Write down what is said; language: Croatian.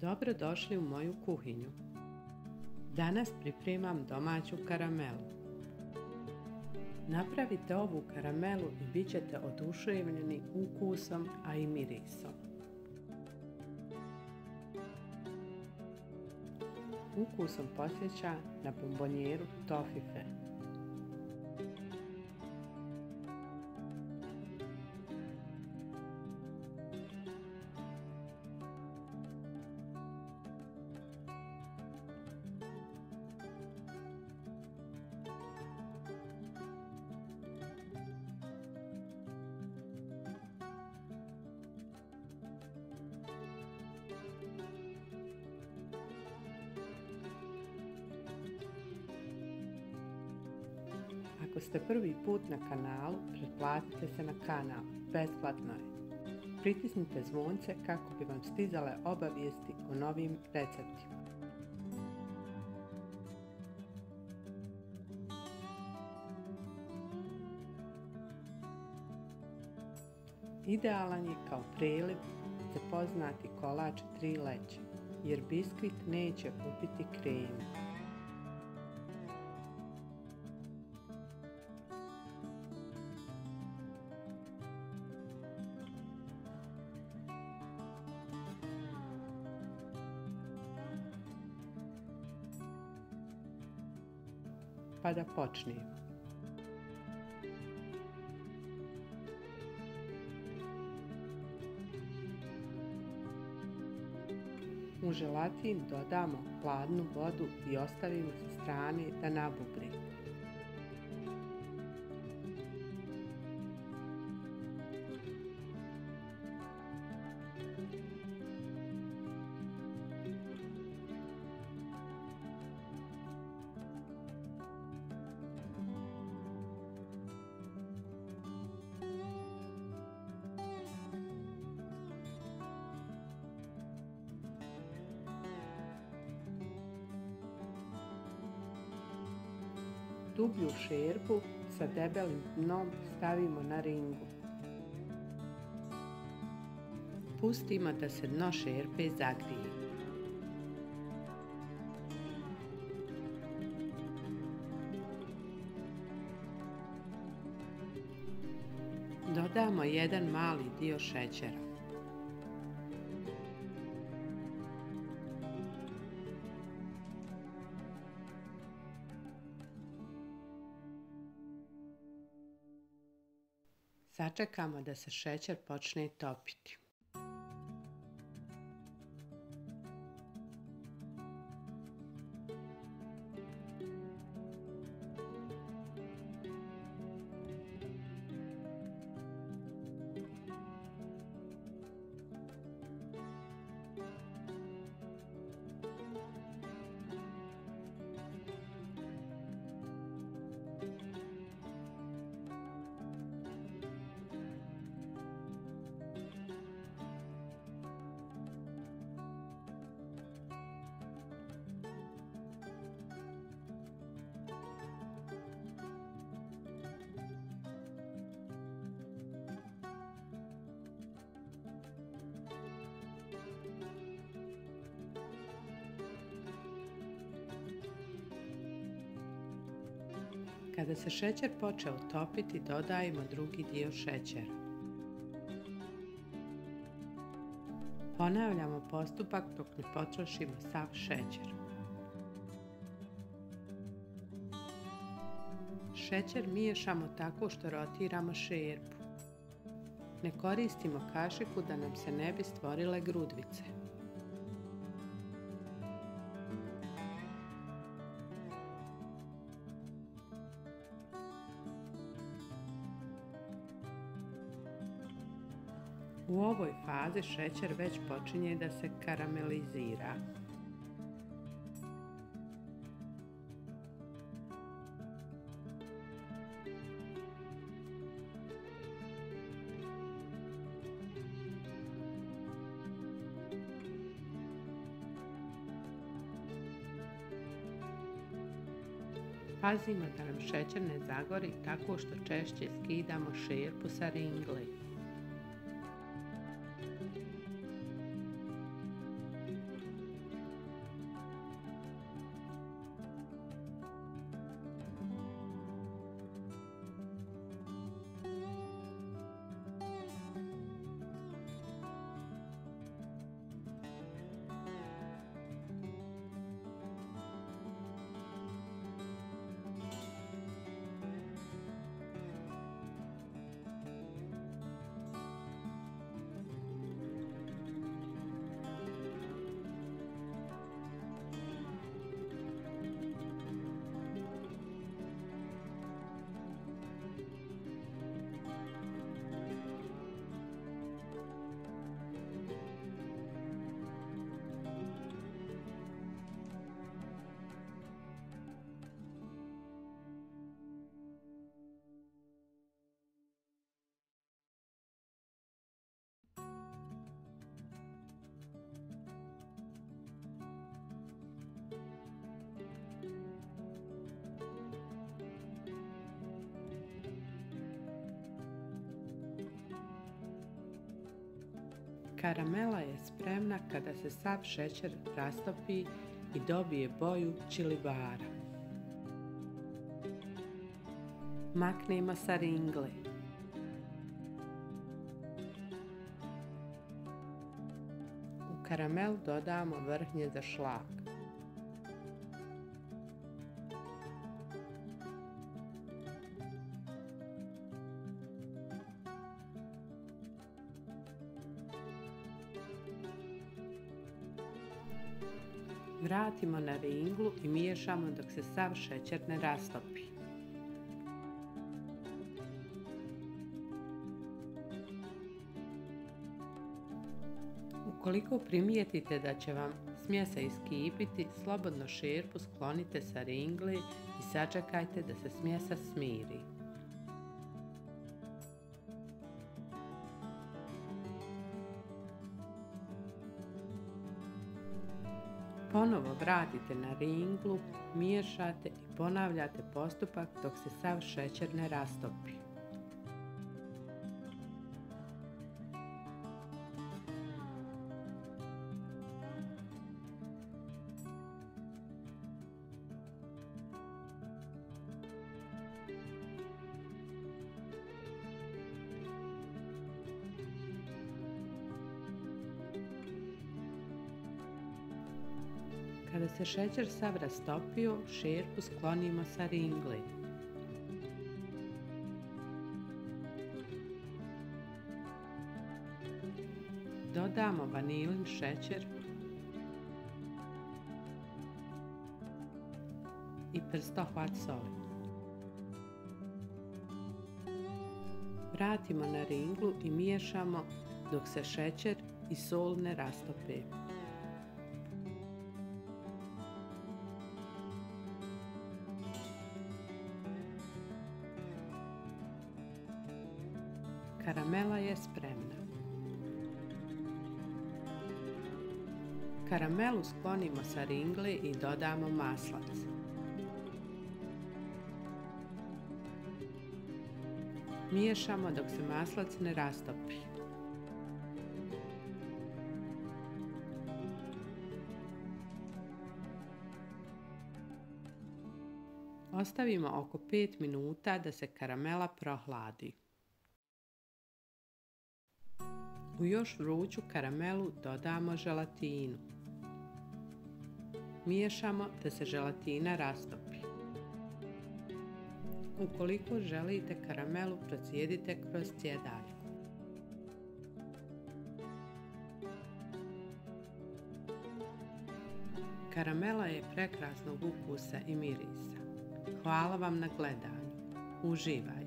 Dobro došli u moju kuhinju. Danas pripremam domaću karamelu. Napravite ovu karamelu i bit ćete oduševljeni ukusom, a i mirisom. Ukusom podsjeća na bombonjeru tofife. Ako ste prvi put na kanalu, pretplatite se na kanal, besplatno je. Pritisnite zvonce kako bi vam stizale obavijesti o novim receptima. Idealan je kao preliv za poznati kolač 3 leće, jer biskvit neće upiti kremu. Pa da počnemo. U želatin dodamo hladnu vodu i ostavimo sa strane da nabubri. Dublju šerpu sa debelim dnom stavimo na ringu. Pustimo da se dno šerpe zagrije. Dodamo jedan mali dio šećera. Sačekamo da se šećer počne topiti. Kada se šećer počeo topiti, dodajemo drugi dio šećera. Ponavljamo postupak dok ne potrošimo sav šećer. Šećer miješamo tako što rotiramo šerpu. Ne koristimo kašiku da nam se ne bi stvorile grudvice. U ovoj fazi šećer već počinje da se karamelizira. Pazimo da nam šećer ne zagori tako što češće skidamo šerpu sa ringle. Karamela je spremna kada se sav šećer rastopi i dobije boju čilibara. Maknimo sa ringle. U karamel dodamo vrhnje za šlag. Vratimo na ringlu i miješamo dok se sav šećer ne rastopi. Ukoliko primijetite da će vam smjesa iskipiti, slobodno šerpu sklonite sa ringle i sačekajte da se smjesa smiri. Ponovo vratite na ringlu, miješate i ponavljate postupak dok se sav šećer ne rastopi. Kada se šećer sav rastopio, šerpu sklonimo sa ringle. Dodamo vanilin šećer i prstohvat soli. Vratimo na ringlu i miješamo dok se šećer i sol ne rastope. Karamela je spremna. Karamelu sklonimo sa ringle i dodamo maslac. Miješamo dok se maslac ne rastopi. Ostavimo oko 5 minuta da se karamela prohladi. U još vruću karamelu dodamo želatinu. Miješamo da se želatina rastopi. Ukoliko želite karamelu, procijedite kroz cjedaljku. Karamela je prekrasnog ukusa i mirisa. Hvala vam na gledanju. Uživajte!